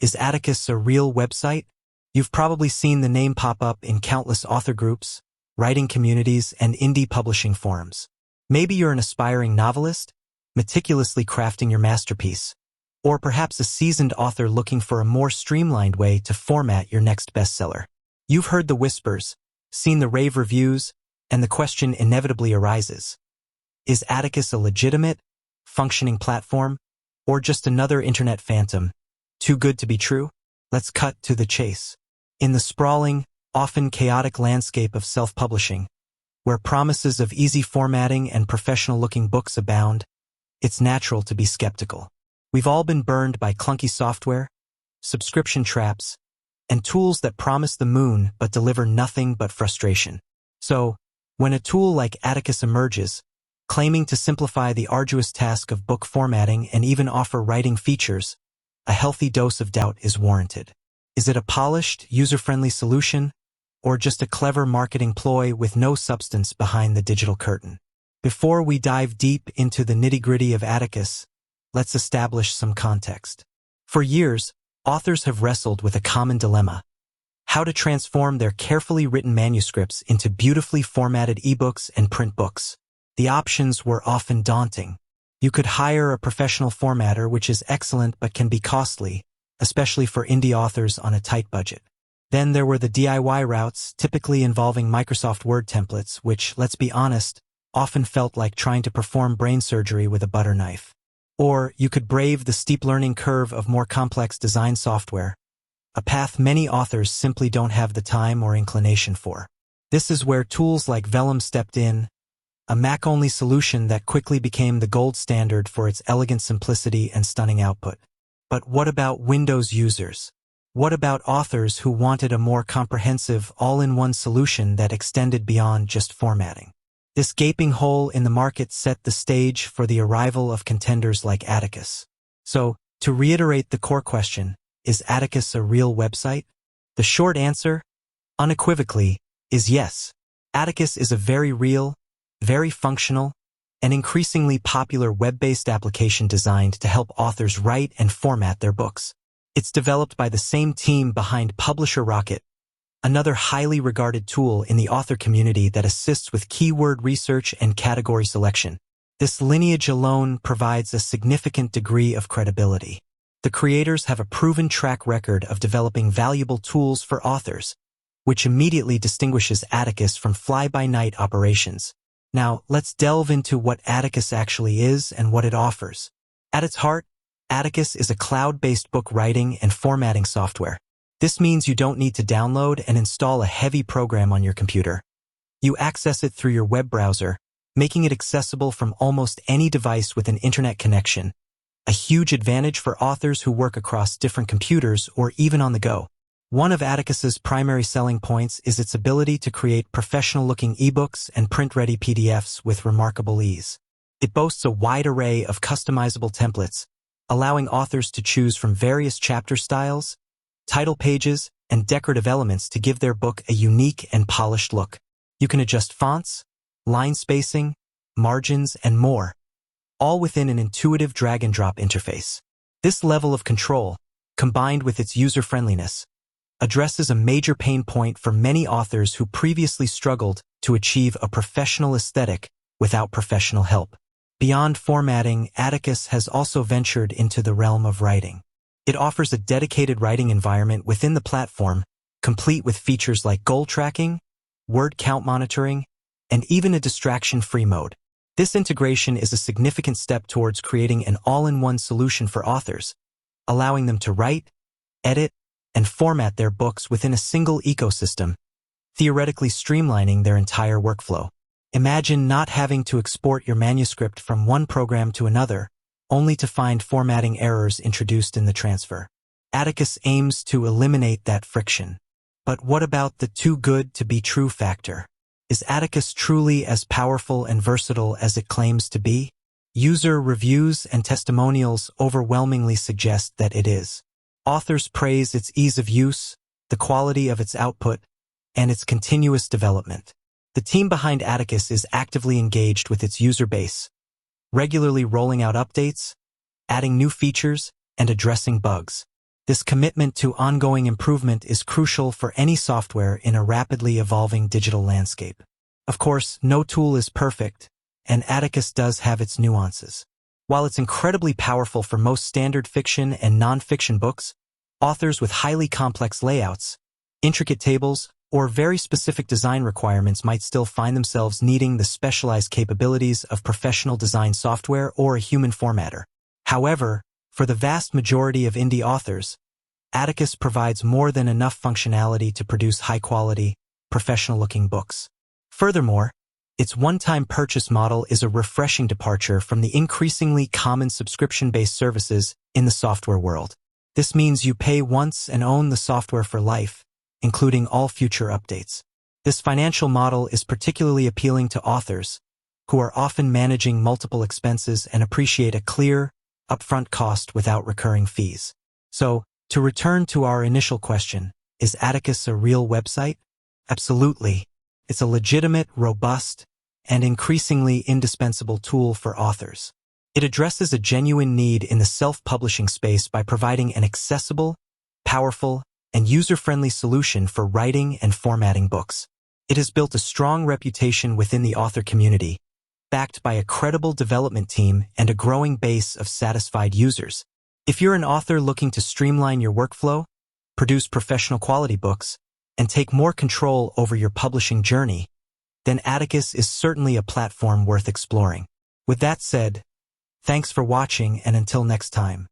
Is Atticus a real website? You've probably seen the name pop up in countless author groups, writing communities, and indie publishing forums. Maybe you're an aspiring novelist, meticulously crafting your masterpiece, or perhaps a seasoned author looking for a more streamlined way to format your next bestseller. You've heard the whispers, seen the rave reviews, and the question inevitably arises. Is Atticus a legitimate, functioning platform, or just another internet phantom? Too good to be true? Let's cut to the chase. In the sprawling, often chaotic landscape of self-publishing, where promises of easy formatting and professional-looking books abound, it's natural to be skeptical. We've all been burned by clunky software, subscription traps, and tools that promise the moon but deliver nothing but frustration. So, when a tool like Atticus emerges, claiming to simplify the arduous task of book formatting and even offer writing features, a healthy dose of doubt is warranted. Is it a polished, user-friendly solution, or just a clever marketing ploy with no substance behind the digital curtain? Before we dive deep into the nitty-gritty of Atticus, let's establish some context. For years, authors have wrestled with a common dilemma: how to transform their carefully written manuscripts into beautifully formatted ebooks and print books. The options were often daunting. You could hire a professional formatter, which is excellent but can be costly, especially for indie authors on a tight budget. Then there were the DIY routes, typically involving Microsoft Word templates, which, let's be honest, often felt like trying to perform brain surgery with a butter knife. Or you could brave the steep learning curve of more complex design software, a path many authors simply don't have the time or inclination for. This is where tools like Vellum stepped in, a Mac-only solution that quickly became the gold standard for its elegant simplicity and stunning output. But what about Windows users? What about authors who wanted a more comprehensive, all-in-one solution that extended beyond just formatting? This gaping hole in the market set the stage for the arrival of contenders like Atticus. So, to reiterate the core question, is Atticus a real website? The short answer, unequivocally, is yes. Atticus is a very real, very functional, and increasingly popular web-based application designed to help authors write and format their books. It's developed by the same team behind Publisher Rocket, another highly regarded tool in the author community that assists with keyword research and category selection. This lineage alone provides a significant degree of credibility. The creators have a proven track record of developing valuable tools for authors, which immediately distinguishes Atticus from fly-by-night operations. Now, let's delve into what Atticus actually is and what it offers. At its heart, Atticus is a cloud-based book writing and formatting software. This means you don't need to download and install a heavy program on your computer. You access it through your web browser, making it accessible from almost any device with an internet connection, a huge advantage for authors who work across different computers or even on the go. One of Atticus's primary selling points is its ability to create professional-looking ebooks and print-ready PDFs with remarkable ease. It boasts a wide array of customizable templates, allowing authors to choose from various chapter styles, title pages, and decorative elements to give their book a unique and polished look. You can adjust fonts, line spacing, margins, and more, all within an intuitive drag-and-drop interface. This level of control, combined with its user-friendliness, addresses a major pain point for many authors who previously struggled to achieve a professional aesthetic without professional help. Beyond formatting, Atticus has also ventured into the realm of writing. It offers a dedicated writing environment within the platform, complete with features like goal tracking, word count monitoring, and even a distraction-free mode. This integration is a significant step towards creating an all-in-one solution for authors, allowing them to write, edit, and format their books within a single ecosystem, theoretically streamlining their entire workflow. Imagine not having to export your manuscript from one program to another, only to find formatting errors introduced in the transfer. Atticus aims to eliminate that friction. But what about the too good to be true factor? Is Atticus truly as powerful and versatile as it claims to be? User reviews and testimonials overwhelmingly suggest that it is. Authors praise its ease of use, the quality of its output, and its continuous development. The team behind Atticus is actively engaged with its user base, regularly rolling out updates, adding new features, and addressing bugs. This commitment to ongoing improvement is crucial for any software in a rapidly evolving digital landscape. Of course, no tool is perfect, and Atticus does have its nuances. While it's incredibly powerful for most standard fiction and non-fiction books, authors with highly complex layouts, intricate tables, or very specific design requirements might still find themselves needing the specialized capabilities of professional design software or a human formatter. However, for the vast majority of indie authors, Atticus provides more than enough functionality to produce high-quality, professional-looking books. Furthermore, its one-time purchase model is a refreshing departure from the increasingly common subscription-based services in the software world. This means you pay once and own the software for life, including all future updates. This financial model is particularly appealing to authors, who are often managing multiple expenses and appreciate a clear, upfront cost without recurring fees. So, to return to our initial question, is Atticus a real website? Absolutely. It's a legitimate, robust, and increasingly indispensable tool for authors. It addresses a genuine need in the self-publishing space by providing an accessible, powerful, and user-friendly solution for writing and formatting books. It has built a strong reputation within the author community, backed by a credible development team and a growing base of satisfied users. If you're an author looking to streamline your workflow, produce professional quality books, and take more control over your publishing journey, then Atticus is certainly a platform worth exploring. With that said, thanks for watching, and until next time.